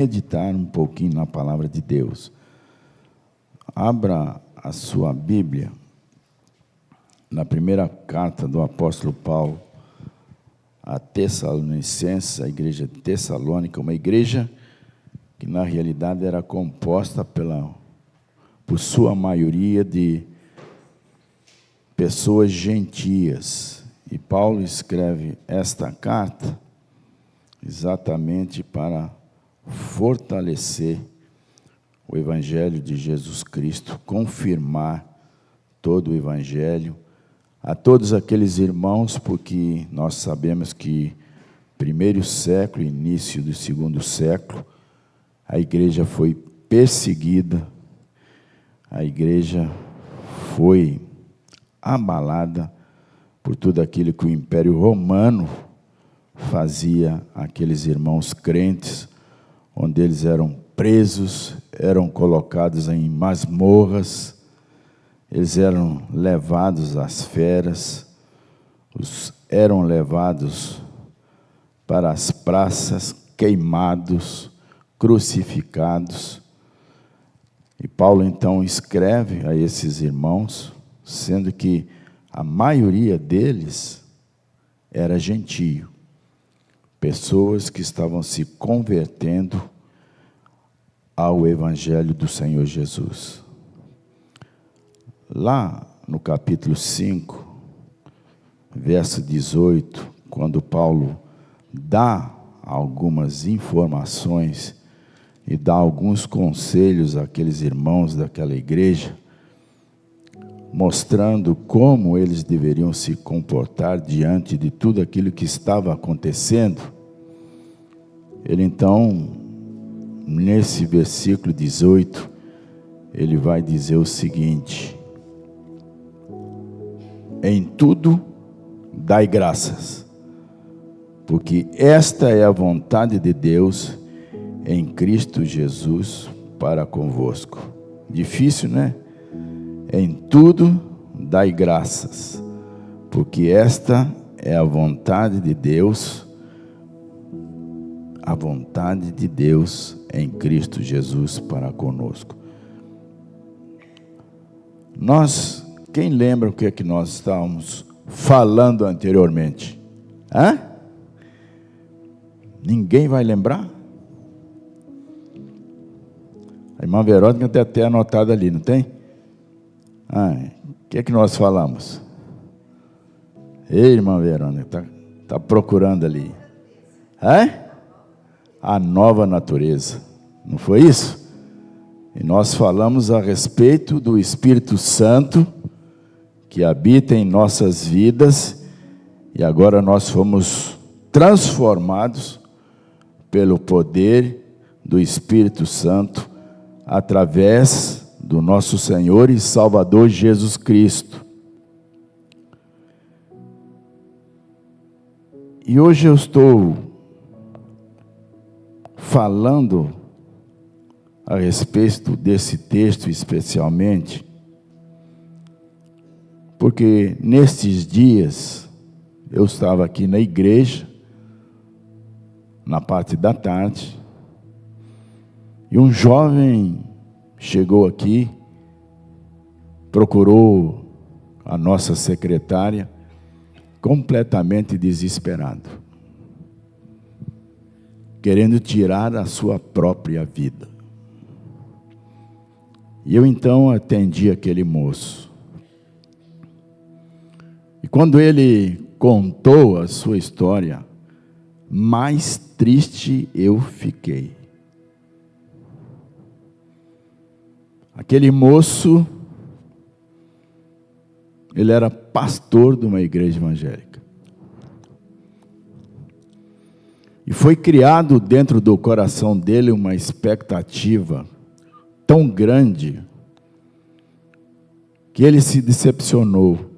meditar um pouquinho na palavra de Deus. Abra a sua Bíblia na primeira carta do apóstolo Paulo a Tessalonicenses, a igreja de Tessalônica, uma igreja que na realidade era composta por sua maioria de pessoas gentias. E Paulo escreve esta carta exatamente para fortalecer o Evangelho de Jesus Cristo, confirmar todo o Evangelho a todos aqueles irmãos, porque nós sabemos que primeiro século, início do segundo século, a igreja foi perseguida, a igreja foi abalada por tudo aquilo que o Império Romano fazia àqueles irmãos crentes, onde eles eram presos, eram colocados em masmorras, eles eram levados às feras, eram levados para as praças, queimados, crucificados. E Paulo então escreve a esses irmãos, sendo que a maioria deles era gentio, pessoas que estavam se convertendo ao Evangelho do Senhor Jesus. Lá no capítulo 5, verso 18, quando Paulo dá algumas informações e dá alguns conselhos àqueles irmãos daquela igreja, mostrando como eles deveriam se comportar diante de tudo aquilo que estava acontecendo, ele então, nesse versículo 18, ele vai dizer o seguinte: em tudo dai graças, porque esta é a vontade de Deus em Cristo Jesus para convosco. Difícil, né? Em tudo dai graças, porque esta é a vontade de Deus em Cristo Jesus para conosco. Quem lembra o que é que nós estávamos falando anteriormente? Hã? Ninguém vai lembrar? A irmã Verônica tem até anotado ali, não tem? O que é que nós falamos? Ei, irmã Verônica, está procurando ali. A nova natureza. Não foi isso? E nós falamos a respeito do Espírito Santo que habita em nossas vidas, e agora nós fomos transformados pelo poder do Espírito Santo através do nosso Senhor e Salvador Jesus Cristo. E hoje eu estou falando a respeito desse texto especialmente, porque nestes dias eu estava aqui na igreja, na parte da tarde, e um jovem chegou aqui, procurou a nossa secretária, completamente desesperado, querendo tirar a sua própria vida. E eu então atendi aquele moço. E quando ele contou a sua história, mais triste eu fiquei. Aquele moço, ele era pastor de uma igreja evangélica. E foi criado dentro do coração dele uma expectativa tão grande que ele se decepcionou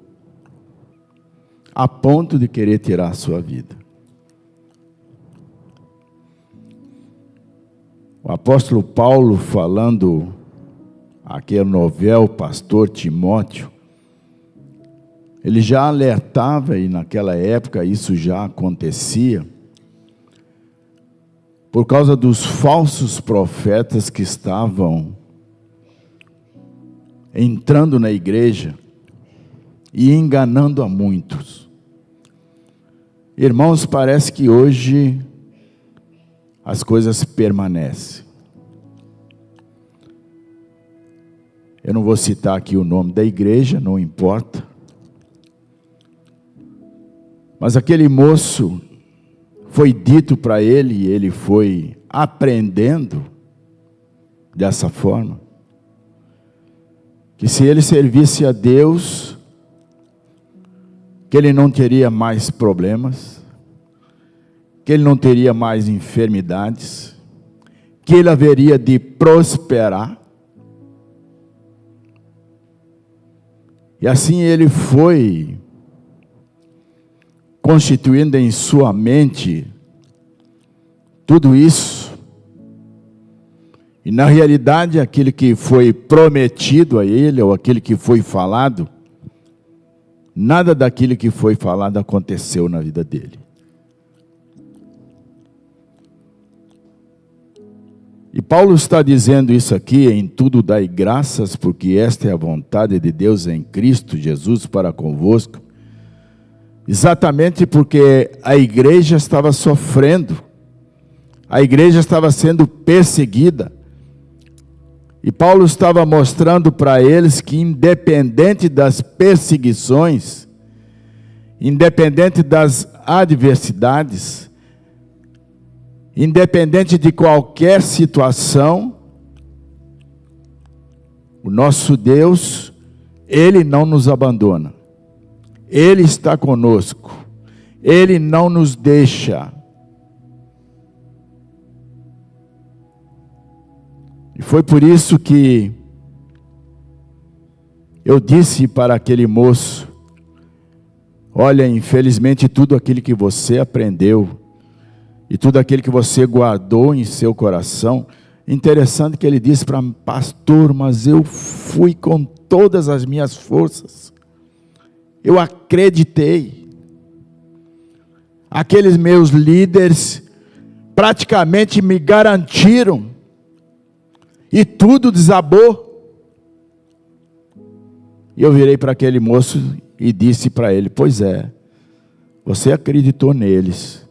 a ponto de querer tirar a sua vida. O apóstolo Paulo, falando aquele novel pastor Timóteo, ele já alertava, e naquela época isso já acontecia, por causa dos falsos profetas que estavam entrando na igreja e enganando a muitos. Irmãos, parece que hoje as coisas permanecem. Eu não vou citar aqui o nome da igreja, não importa. Mas aquele moço, foi dito para ele, e ele foi aprendendo dessa forma, que se ele servisse a Deus, que ele não teria mais problemas, que ele não teria mais enfermidades, que ele haveria de prosperar. E assim ele foi constituindo em sua mente tudo isso. E na realidade, aquele que foi prometido a ele, ou aquele que foi falado, nada daquilo que foi falado aconteceu na vida dele. E Paulo está dizendo isso aqui: em tudo dai graças, porque esta é a vontade de Deus em Cristo Jesus para convosco. Exatamente porque a igreja estava sofrendo, a igreja estava sendo perseguida. E Paulo estava mostrando para eles que, independente das perseguições, independente das adversidades, independente de qualquer situação, o nosso Deus, Ele não nos abandona. Ele está conosco. Ele não nos deixa. E foi por isso que eu disse para aquele moço: olha, infelizmente tudo aquilo que você aprendeu e tudo aquilo que você guardou em seu coração, interessante que ele disse para mim: pastor, mas eu fui com todas as minhas forças, eu acreditei. Aqueles meus líderes praticamente me garantiram, e tudo desabou. E eu virei para aquele moço e disse para ele: pois é, você acreditou neles,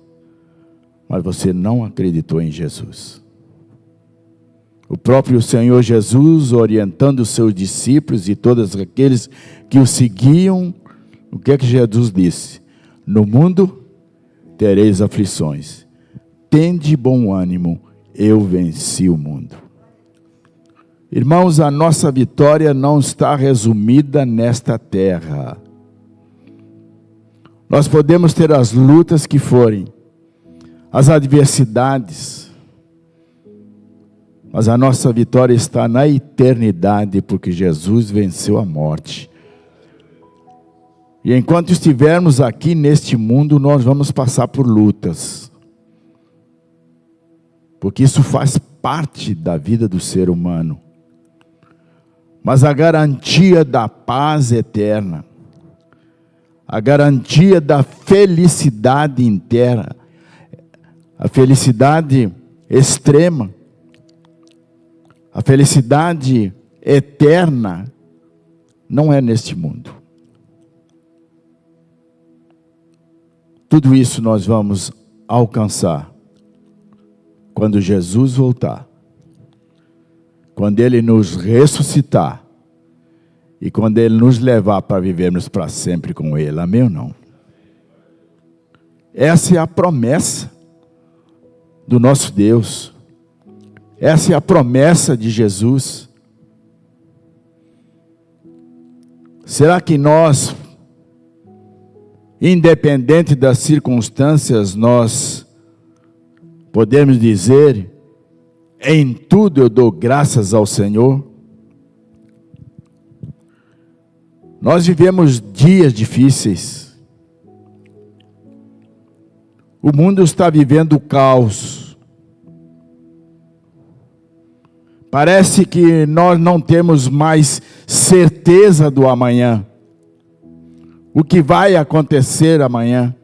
mas você não acreditou em Jesus. O próprio Senhor Jesus, orientando os seus discípulos e todos aqueles que o seguiam, o que é que Jesus disse? No mundo tereis aflições, tende bom ânimo, eu venci o mundo. Irmãos, a nossa vitória não está resumida nesta terra. Nós podemos ter as lutas que forem, as adversidades, mas a nossa vitória está na eternidade, porque Jesus venceu a morte. E enquanto estivermos aqui neste mundo, nós vamos passar por lutas, porque isso faz parte da vida do ser humano. Mas a garantia da paz eterna, a garantia da felicidade interna, a felicidade extrema, a felicidade eterna, não é neste mundo. Tudo isso nós vamos alcançar quando Jesus voltar, quando Ele nos ressuscitar e quando Ele nos levar para vivermos para sempre com Ele. Amém ou não? Essa é a promessa do nosso Deus. Essa é a promessa de Jesus. Será que nós, independente das circunstâncias, nós podemos dizer: em tudo eu dou graças ao Senhor? Nós vivemos dias difíceis. O mundo está vivendo caos. Parece que nós não temos mais certeza do amanhã. O que vai acontecer amanhã?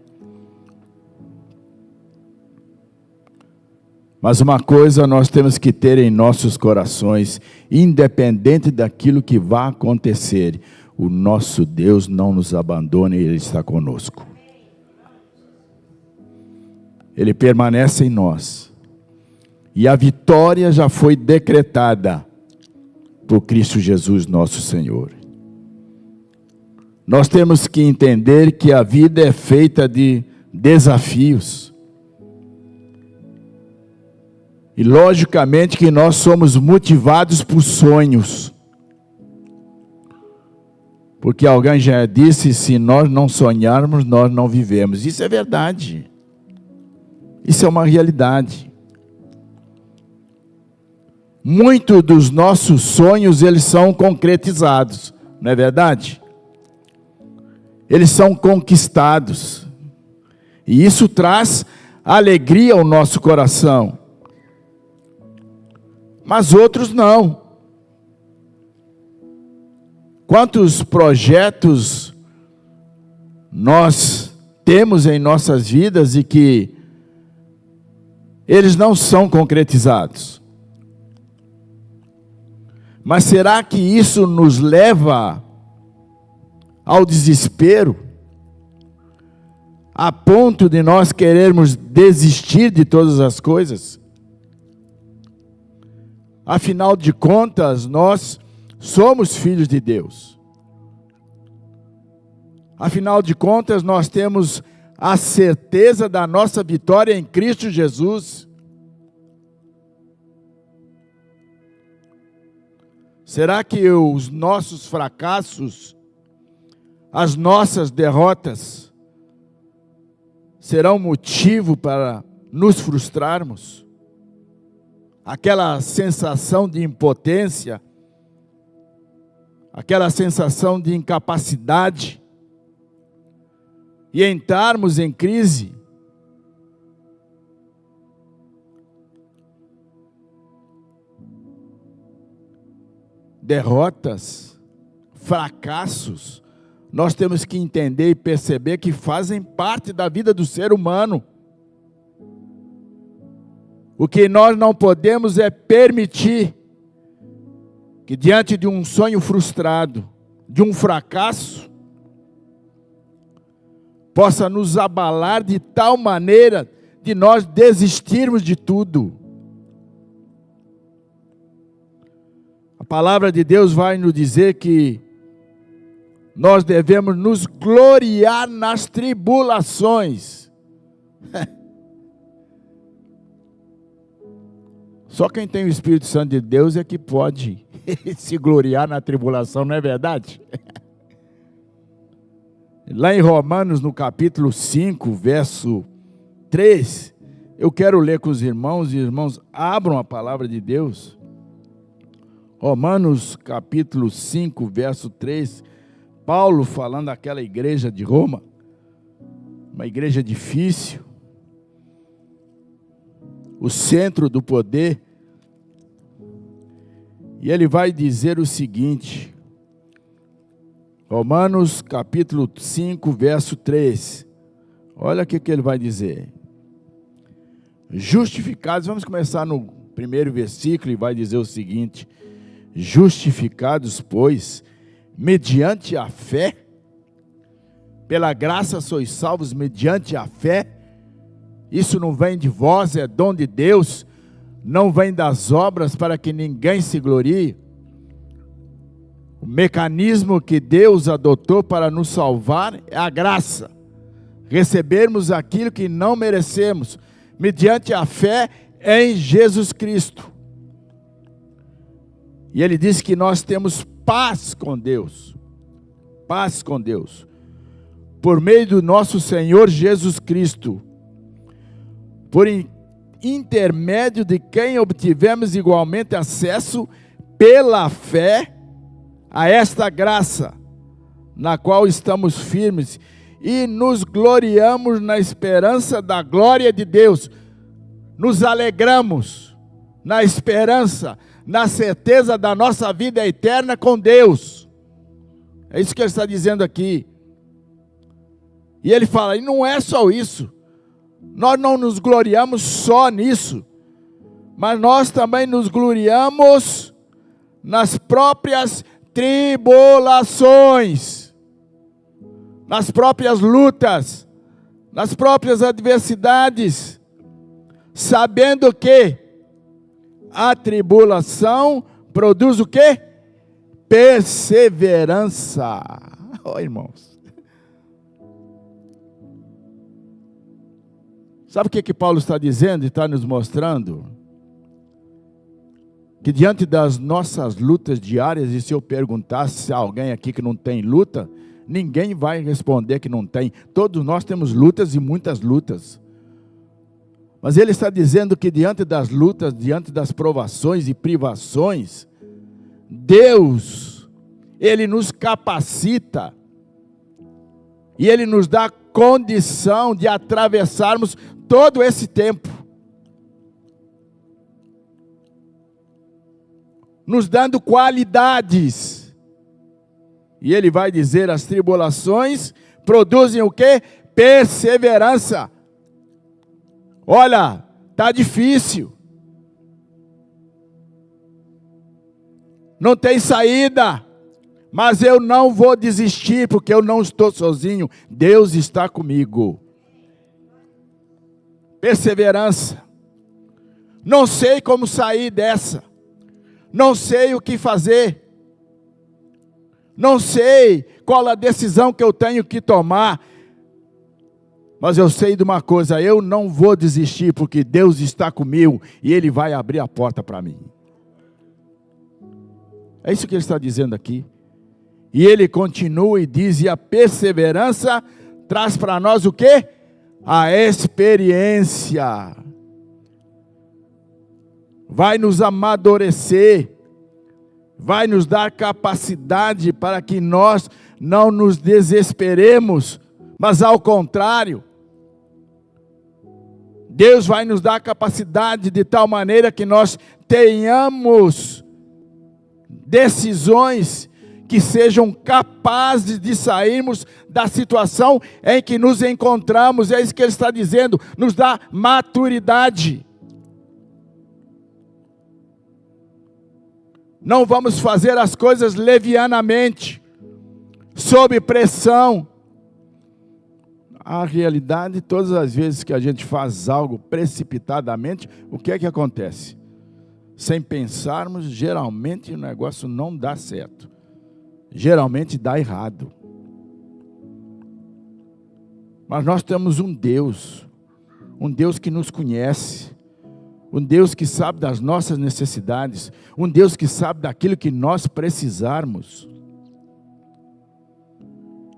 Mas uma coisa nós temos que ter em nossos corações, independente daquilo que vá acontecer, o nosso Deus não nos abandona e Ele está conosco. Ele permanece em nós. E a vitória já foi decretada por Cristo Jesus, nosso Senhor. Nós temos que entender que a vida é feita de desafios. E logicamente que nós somos motivados por sonhos. Porque alguém já disse, se nós não sonharmos, nós não vivemos. Isso é verdade. Isso é uma realidade. Muitos dos nossos sonhos, eles são concretizados, não é verdade? Eles são conquistados. E isso traz alegria ao nosso coração. Mas outros não. Quantos projetos nós temos em nossas vidas e que eles não são concretizados? Mas será que isso nos leva ao desespero, a ponto de nós querermos desistir de todas as coisas? Afinal de contas, nós somos filhos de Deus. Afinal de contas, nós temos a certeza da nossa vitória em Cristo Jesus. Será que os nossos fracassos, as nossas derrotas, serão motivo para nos frustrarmos? Aquela sensação de impotência, aquela sensação de incapacidade, e entrarmos em crise? Derrotas, fracassos, nós temos que entender e perceber que fazem parte da vida do ser humano. O que nós não podemos é permitir que diante de um sonho frustrado, de um fracasso, possa nos abalar de tal maneira de nós desistirmos de tudo. A palavra de Deus vai nos dizer que nós devemos nos gloriar nas tribulações. Só quem tem o Espírito Santo de Deus é que pode se gloriar na tribulação, não é verdade? Lá em Romanos, no capítulo 5, verso 3, eu quero ler com os irmãos, e os irmãos abram a palavra de Deus. Romanos, capítulo 5, verso 3, Paulo falando daquela igreja de Roma, uma igreja difícil, o centro do poder. E ele vai dizer o seguinte, Romanos capítulo 5, verso 3. Olha o que ele vai dizer. Justificados, vamos começar no primeiro versículo, e vai dizer o seguinte: justificados, pois, mediante a fé, pela graça sois salvos mediante a fé. Isso não vem de vós, é dom de Deus, não vem das obras para que ninguém se glorie. O mecanismo que Deus adotou para nos salvar é a graça. Recebermos aquilo que não merecemos, mediante a fé em Jesus Cristo. E ele diz que nós temos paz com Deus. Paz com Deus. Por meio do nosso Senhor Jesus Cristo. Por intermédio de quem obtivemos igualmente acesso pela fé a esta graça, na qual estamos firmes e nos gloriamos na esperança da glória de Deus. Nos alegramos na esperança, na certeza da nossa vida eterna com Deus. É isso que ele está dizendo aqui. E ele fala, e não é só isso. Nós não nos gloriamos só nisso, mas nós também nos gloriamos nas próprias tribulações, nas próprias lutas, nas próprias adversidades, sabendo que a tribulação produz o quê? Perseverança. Oh, irmãos. Sabe o que Paulo está dizendo e está nos mostrando? Que diante das nossas lutas diárias, e se eu perguntasse se há alguém aqui que não tem luta, ninguém vai responder que não tem. Todos nós temos lutas e muitas lutas. Mas ele está dizendo que diante das lutas, diante das provações e privações, Deus, Ele nos capacita e Ele nos dá condição de atravessarmos todo esse tempo, nos dando qualidades. E Ele vai dizer, as tribulações produzem o quê? Perseverança. Olha, está difícil. Não tem saída. Mas eu não vou desistir, porque eu não estou sozinho. Deus está comigo. Perseverança. Não sei como sair dessa. Não sei o que fazer. Não sei qual a decisão que eu tenho que tomar. Mas eu sei de uma coisa, eu não vou desistir, porque Deus está comigo e Ele vai abrir a porta para mim. É isso que Ele está dizendo aqui. E Ele continua e diz, e a perseverança traz para nós o quê? A experiência. Vai nos amadurecer, vai nos dar capacidade para que nós não nos desesperemos, mas ao contrário, Deus vai nos dar capacidade de tal maneira que nós tenhamos decisões que sejam capazes de sairmos da situação em que nos encontramos. É isso que Ele está dizendo, nos dá maturidade. Não vamos fazer as coisas levianamente, sob pressão. A realidade, todas as vezes que a gente faz algo precipitadamente, o que é que acontece? Sem pensarmos, geralmente o negócio não dá certo. Geralmente dá errado. Mas nós temos um Deus que nos conhece, um Deus que sabe das nossas necessidades, um Deus que sabe daquilo que nós precisarmos.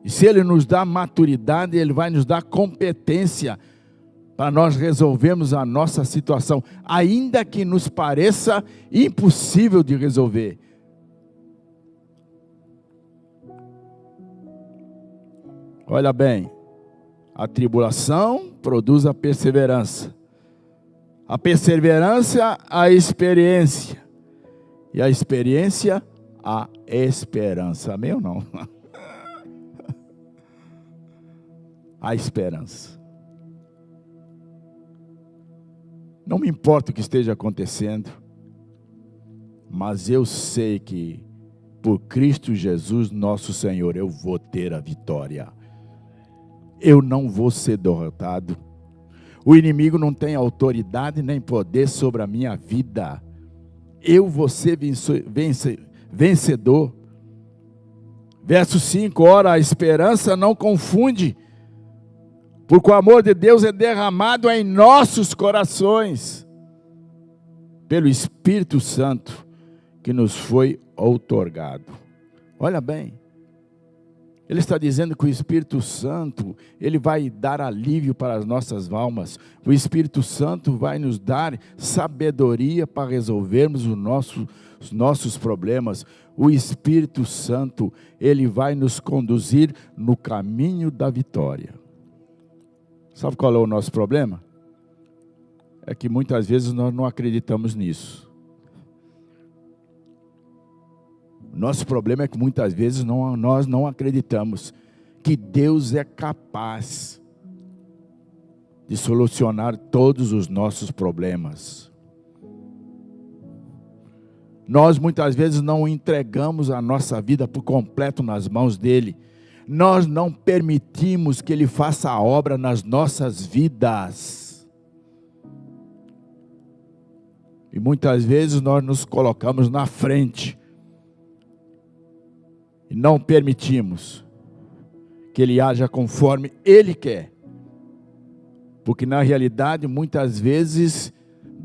E se Ele nos dá maturidade, Ele vai nos dar competência para nós resolvermos a nossa situação, ainda que nos pareça impossível de resolver. Olha bem, a tribulação produz a perseverança. A perseverança, a experiência. E a experiência, a esperança. Amém ou não? A esperança. Não me importa o que esteja acontecendo, mas eu sei que por Cristo Jesus, nosso Senhor, eu vou ter a vitória. Eu não vou ser derrotado. O inimigo não tem autoridade nem poder sobre a minha vida. Eu vou ser vencedor. Verso 5, ora, a esperança não confunde, porque o amor de Deus é derramado em nossos corações, pelo Espírito Santo, que nos foi outorgado. Olha bem, Ele está dizendo que o Espírito Santo, Ele vai dar alívio para as nossas almas. O Espírito Santo vai nos dar sabedoria para resolvermos os nossos problemas. O Espírito Santo, Ele vai nos conduzir no caminho da vitória. Sabe qual é o nosso problema? É que muitas vezes nós não acreditamos nisso. Nosso problema é que muitas vezes nós não acreditamos que Deus é capaz de solucionar todos os nossos problemas. Nós muitas vezes não entregamos a nossa vida por completo nas mãos dele. Nós não permitimos que ele faça a obra nas nossas vidas. E muitas vezes nós nos colocamos na frente e não permitimos que ele haja conforme ele quer. Porque na realidade, muitas vezes,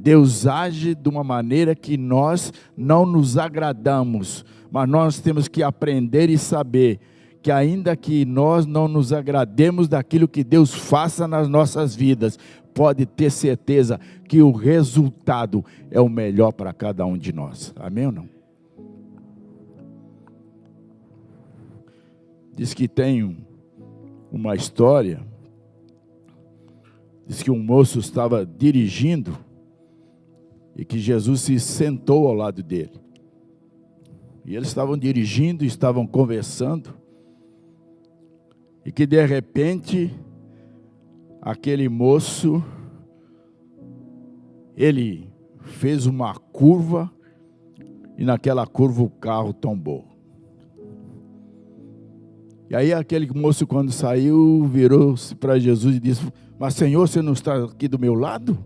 Deus age de uma maneira que nós não nos agradamos. Mas nós temos que aprender e saber que ainda que nós não nos agrademos daquilo que Deus faça nas nossas vidas, pode ter certeza que o resultado é o melhor para cada um de nós. Amém ou não? Diz que tem uma história, diz que um moço estava dirigindo e que Jesus se sentou ao lado dele. E eles estavam dirigindo, estavam conversando, e que de repente, aquele moço, ele fez uma curva, e naquela curva o carro tombou. E aí aquele moço, quando saiu, virou-se para Jesus e disse: mas Senhor, você não está aqui do meu lado?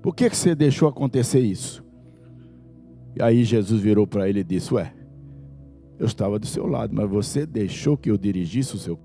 Por que você deixou acontecer isso? E aí Jesus virou para ele e disse: ué, eu estava do seu lado, mas você deixou que eu dirigisse o seu...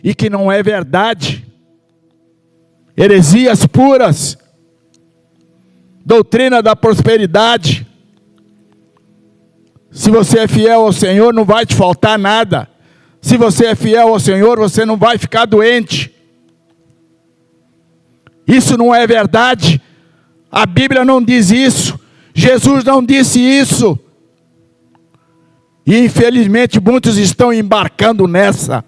e que não é verdade. Heresias puras, doutrina da prosperidade. Se você é fiel ao Senhor, não vai te faltar nada. Se você é fiel ao Senhor, você não vai ficar doente. Isso não é verdade. A Bíblia não diz isso. Jesus não disse isso. E infelizmente muitos estão embarcando nessa.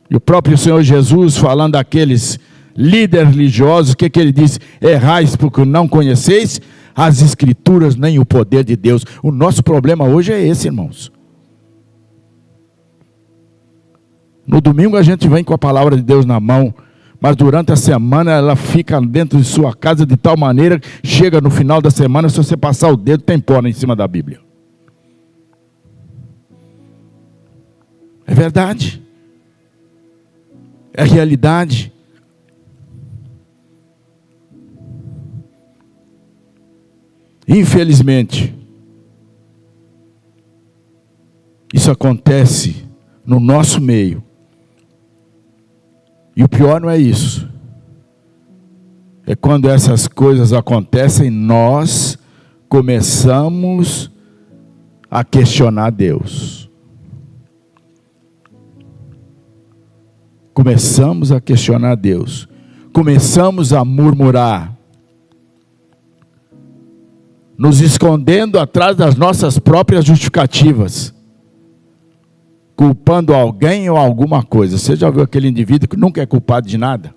E o próprio Senhor Jesus, falando daqueles líderes religiosos, o que ele disse? Errais porque não conheceis as Escrituras nem o poder de Deus. O nosso problema hoje é esse, irmãos. No domingo a gente vem com a palavra de Deus na mão, mas durante a semana ela fica dentro de sua casa de tal maneira que chega no final da semana, se você passar o dedo, tem pó em cima da Bíblia. É verdade. É realidade. Infelizmente, isso acontece no nosso meio. E o pior não é isso. É quando essas coisas acontecem, nós começamos a questionar Deus. Começamos a questionar Deus. Começamos a murmurar. Nos escondendo atrás das nossas próprias justificativas. Culpando alguém ou alguma coisa. Você já viu aquele indivíduo que nunca é culpado de nada?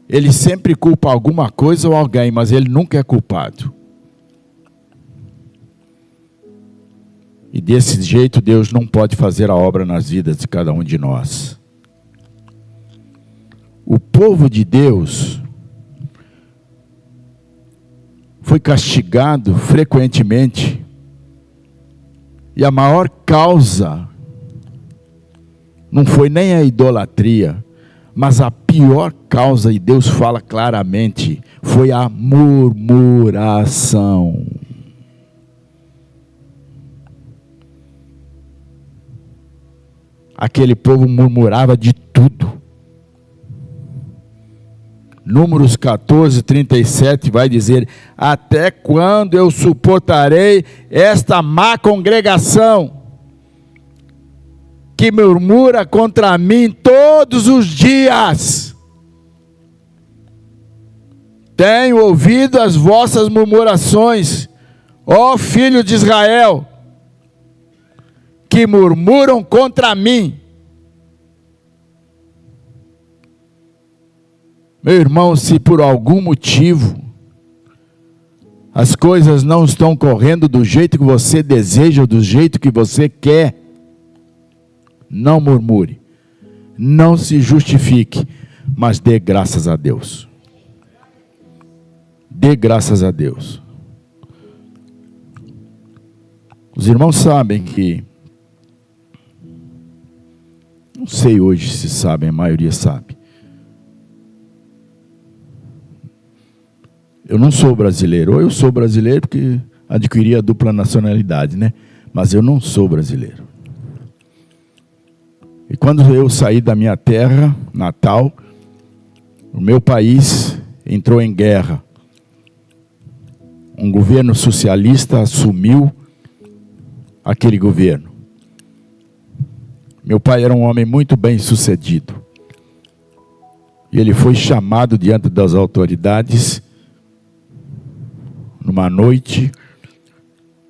Ele sempre culpa alguma coisa ou alguém, mas ele nunca é culpado. E desse jeito Deus não pode fazer a obra nas vidas de cada um de nós. O povo de Deus foi castigado frequentemente. E a maior causa não foi nem a idolatria, mas a pior causa, e Deus fala claramente, foi a murmuração. Aquele povo murmurava de tudo. Números 14, 37 vai dizer: até quando eu suportarei esta má congregação, que murmura contra mim todos os dias? Tenho ouvido as vossas murmurações, ó filho de Israel, que murmuram contra mim. Meu irmão, se por algum motivo as coisas não estão correndo do jeito que você deseja, do jeito que você quer, não murmure, não se justifique, mas dê graças a Deus. Dê graças a Deus. Os irmãos sabem que, não sei hoje se sabem, a maioria sabe. Eu não sou brasileiro, ou eu sou brasileiro porque adquiri a dupla nacionalidade, né? Mas eu não sou brasileiro. E quando eu saí da minha terra natal, o meu país entrou em guerra. Um governo socialista assumiu aquele governo. Meu pai era um homem muito bem sucedido. E ele foi chamado diante das autoridades numa noite,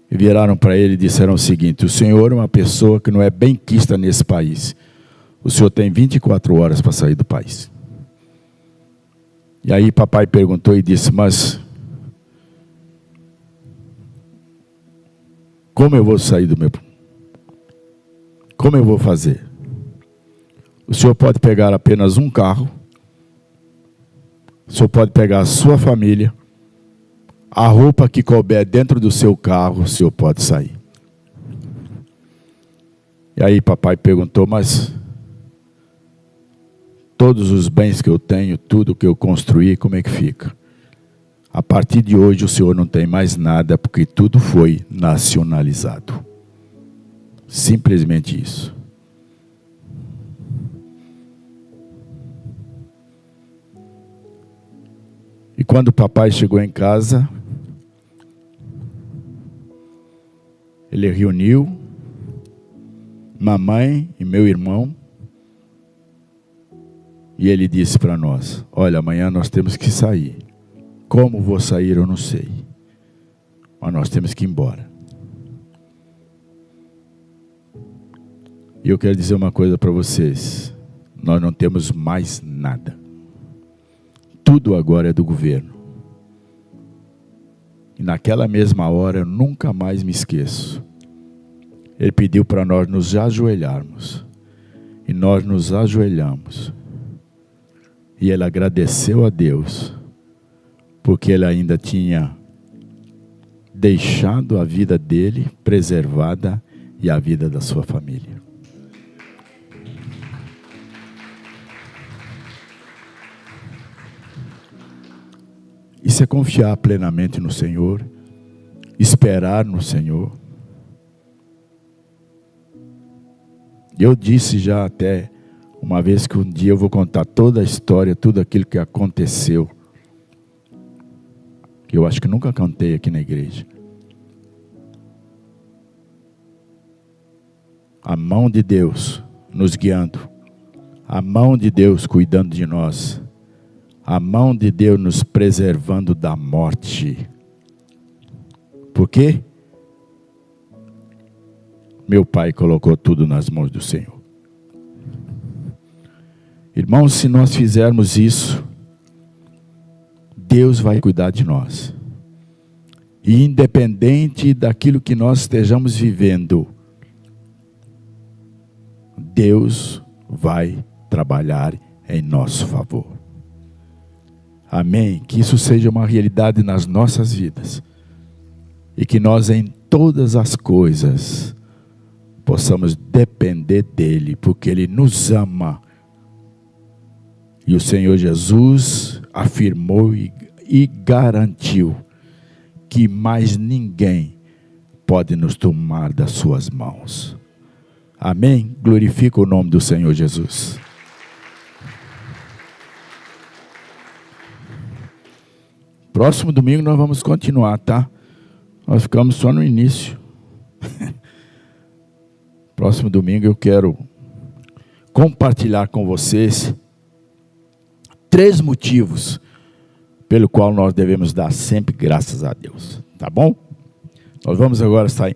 e viraram para ele e disseram o seguinte: o senhor é uma pessoa que não é benquista nesse país. O senhor tem 24 horas para sair do país. E aí papai perguntou e disse: mas como eu vou sair do meu... Como eu vou fazer? O senhor pode pegar apenas um carro, o senhor pode pegar a sua família, a roupa que couber dentro do seu carro, o senhor pode sair. E aí papai perguntou: mas todos os bens que eu tenho, tudo que eu construí, como é que fica? A partir de hoje o senhor não tem mais nada, porque tudo foi nacionalizado. Simplesmente isso. E quando o papai chegou em casa, ele reuniu mamãe e meu irmão, e ele disse para nós: olha, amanhã nós temos que sair. Como vou sair eu não sei, mas nós temos que ir embora. E eu quero dizer uma coisa para vocês: nós não temos mais nada. Tudo agora é do governo. E naquela mesma hora, eu nunca mais me esqueço. Ele pediu para nós nos ajoelharmos. E nós nos ajoelhamos. E ele agradeceu a Deus, porque ele ainda tinha deixado a vida dele preservada e a vida da sua família. Isso é confiar plenamente no Senhor, esperar no Senhor. Eu disse já até uma vez que um dia eu vou contar toda a história, tudo aquilo que aconteceu, que eu acho que nunca contei aqui na igreja. A mão de Deus nos guiando, a mão de Deus cuidando de nós, a mão de Deus nos preservando da morte. Por quê? Meu pai colocou tudo nas mãos do Senhor. Irmãos, se nós fizermos isso, Deus vai cuidar de nós. E independente daquilo que nós estejamos vivendo, Deus vai trabalhar em nosso favor. Amém? Que isso seja uma realidade nas nossas vidas. E que nós em todas as coisas possamos depender dEle, porque Ele nos ama. E o Senhor Jesus afirmou e garantiu que mais ninguém pode nos tomar das suas mãos. Amém? Glorifica o nome do Senhor Jesus. Próximo domingo nós vamos continuar, tá? Nós ficamos só no início. Próximo domingo eu quero compartilhar com vocês 3 motivos pelo qual nós devemos dar sempre graças a Deus. Tá bom? Nós vamos agora estar